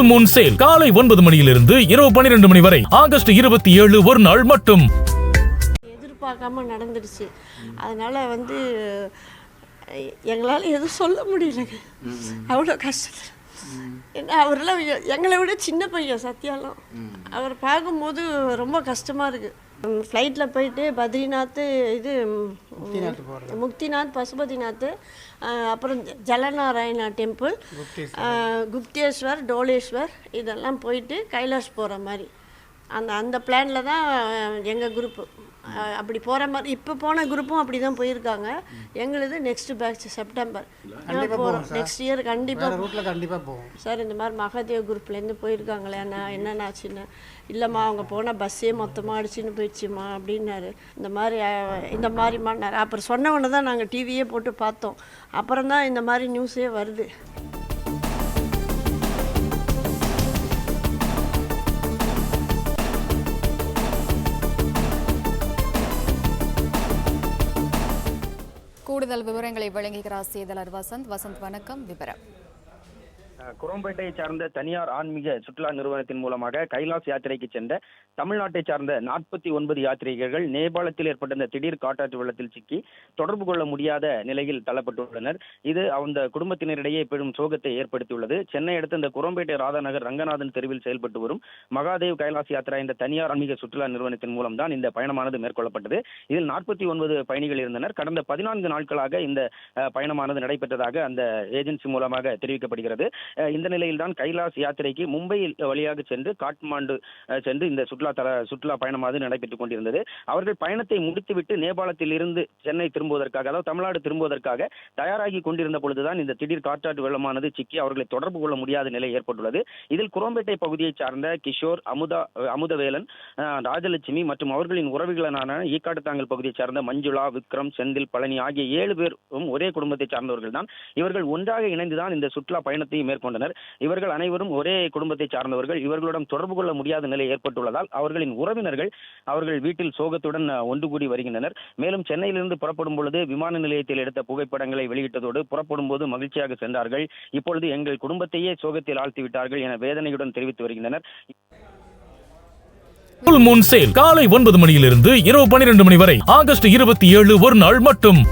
Full Moon sale காலை 9 மணியிலிருந்து இரவு 12 மணி வரை ஆகஸ்ட் 27 ஒரு நாள் மட்டும். எதிர்பார்க்காம நடந்துடுச்சு. அதனால எங்களால் எதுவும் சொல்ல முடியலங்க. அவ்வளோ கஷ்டத்தில். ஏன்னா அவரெல்லாம் எங்களை விட சின்ன பையன் சத்யாலாம். அவர் பார்க்கும்போது ரொம்ப கஷ்டமாக இருக்குது. ஃப்ளைட்டில் போயிட்டு பத்ரிநாத், இது முக்திநாத், பசுபதிநாத், அப்புறம் ஜலநாராயணா டெம்பிள், குப்தேஸ்வர், டோலேஸ்வர் இதெல்லாம் போயிட்டு கைலாஷ் போகிற மாதிரி அந்த பிளானில் தான் எங்கள் குரூப்பு அப்படி போகிற மாதிரி. இப்போ போன குரூப்பும் அப்படி தான் போயிருக்காங்க. எங்களுது நெக்ஸ்ட் பேட்ச் செப்டம்பர் போகிறோம். நெக்ஸ்ட் இயர் கண்டிப்பாக போவோம் சார். இந்த மாதிரி மகாதேவ் குரூப்லேருந்து போயிருக்காங்களே, நான் என்னென்ன ஆச்சுன்னு. இல்லைம்மா அவங்க போனால் பஸ்ஸே மொத்தமாக அடிச்சுன்னு போயிடுச்சுமா அப்படின்னாரு. இந்த மாதிரிமான்னாரு. அப்புறம் சொன்னவொன்னே தான் நாங்கள் டிவியே போட்டு பார்த்தோம். அப்புறம் தான் இந்த மாதிரி நியூஸே வருது. கூடுதல் விவரங்களை வழங்குகிறார் செய்தியாளர் வசந்த். வணக்கம். விவரம். குரோம்பேட்டையை சார்ந்த தனியார் ஆன்மீக சுற்றுலா நிறுவனத்தின் மூலமாக கைலாஸ் யாத்திரைக்கு சென்ற தமிழ்நாட்டை சார்ந்த 49 யாத்ரீகர்கள் நேபாளத்தில் ஏற்பட்ட இந்த திடீர் காட்டாற்று வெள்ளத்தில் சிக்கி தொடர்பு கொள்ள முடியாத நிலையில் தள்ளப்பட்டுள்ளனர். இது அந்த குடும்பத்தினரிடையே பெரும் சோகத்தை ஏற்படுத்தியுள்ளது. சென்னை அடுத்த இந்த குரோம்பேட்டை ராதாநகர் ரங்கநாதன் தெருவில் செயல்பட்டு வரும் மகாதேவ் கைலாஸ் யாத்திரா என்ற தனியார் ஆன்மீக சுற்றுலா நிறுவனத்தின் மூலம் தான் இந்த பயணமானது மேற்கொள்ளப்பட்டது. இதில் 49 பயணிகள் இருந்தனர். கடந்த 14 நாட்களாக இந்த பயணமானது நடைபெற்றதாக அந்த ஏஜென்சி மூலமாக தெரிவிக்கப்படுகிறது. இந்த நிலையில் தான் கைலாஸ் யாத்திரைக்கு மும்பை வழியாக சென்று காட்மாண்டு சென்று இந்த சுற்றுலா பயணமானது நடைபெற்றுக் கொண்டிருந்தது. அவர்கள் பயணத்தை முடித்துவிட்டு நேபாளத்தில் இருந்து சென்னை திரும்புவதற்காக, அதாவது தமிழ்நாடு திரும்புவதற்காக தயாராகி கொண்டிருந்த பொழுதுதான் இந்த திடீர் காற்றாற்று வெள்ளமானது சிக்கி அவர்களை தொடர்பு கொள்ள முடியாத நிலை ஏற்பட்டுள்ளது. இதில் குரோம்பேட்டை பகுதியை சார்ந்த கிஷோர், அமுதவேலன், ராஜலட்சுமி மற்றும் அவர்களின் உறவுகளான ஈக்காட்டுத்தாங்கல் பகுதியை சார்ந்த மஞ்சுளா, விக்ரம், செந்தில், பழனி ஆகிய 7 பேரும் ஒரே குடும்பத்தை சார்ந்தவர்கள் தான். இவர்கள் ஒன்றாக இணைந்துதான் இந்த சுற்றுலா பயணத்தை மேற்கொண்டனர். இவர்கள் அனைவரும் ஒரே குடும்பத்தை சார்ந்தவர்கள். இவர்களுடன் தொடர்பு கொள்ள முடியாத நிலை ஏற்பட்டுள்ளதால் அவர்களின் உறவினர்கள் அவர்கள் வீட்டில் சோகத்துடன் ஒன்று கூடி வருகின்றனர். மேலும் சென்னையிலிருந்து புறப்படும் பொழுது விமான நிலையத்தில் எடுத்த புகைப்படங்களை வெளியிட்டதோடு புறப்படும் போது மகிழ்ச்சியாக சென்றார்கள். இப்பொழுது எங்கள் குடும்பத்தையே சோகத்தில் ஆழ்த்திவிட்டார்கள் என வேதனையுடன் தெரிவித்து வருகின்றனர். ஃபுல் மூன் சேல் காலை 9 மணியிலிருந்து இரவு 12 மணி வரை ஆகஸ்ட் 27 ஒரு நாள் மட்டும்.